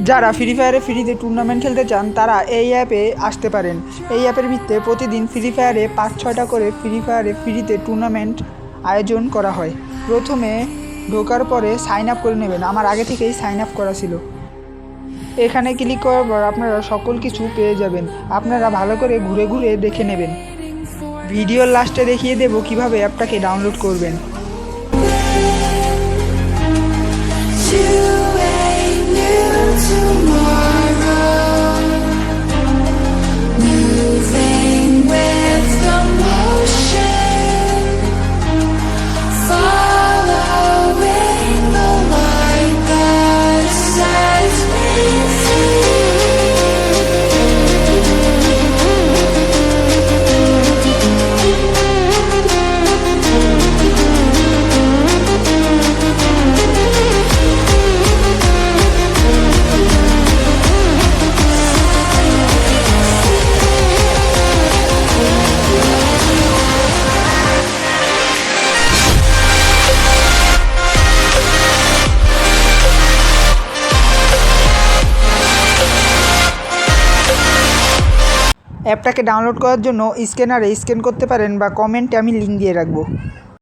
যারা ফ্রি ফায়ারে ফ্রিতে টুর্নামেন্ট খেলতে চান তারা এই অ্যাপে আসতে পারেন। এই অ্যাপের ভিত্তিতে প্রতিদিন ফ্রি ফায়ারে 5-6টা করে ফ্রি ফায়ারে ফ্রিতে টুর্নামেন্ট আয়োজন করা হয়। প্রথমে ঢোকার পরে সাইন আপ করে নেবেন। আমার আগে থেকেই সাইন আপ করা ছিল। এখানে ক্লিক করার পর আপনারা সকল কিছু পেয়ে যাবেন। আপনারা ভালো করে ঘুরে ঘুরে দেখে নেবেন। ভিডিওর লাস্টে দেখিয়ে দেব কিভাবে অ্যাপটাকে ডাউনলোড করবেন। অ্যাপটাকে ডাউনলোড করার জন্য স্ক্যানারে স্ক্যান করতে পারেন বা কমেন্টে আমি লিঙ্ক দিয়ে রাখবো।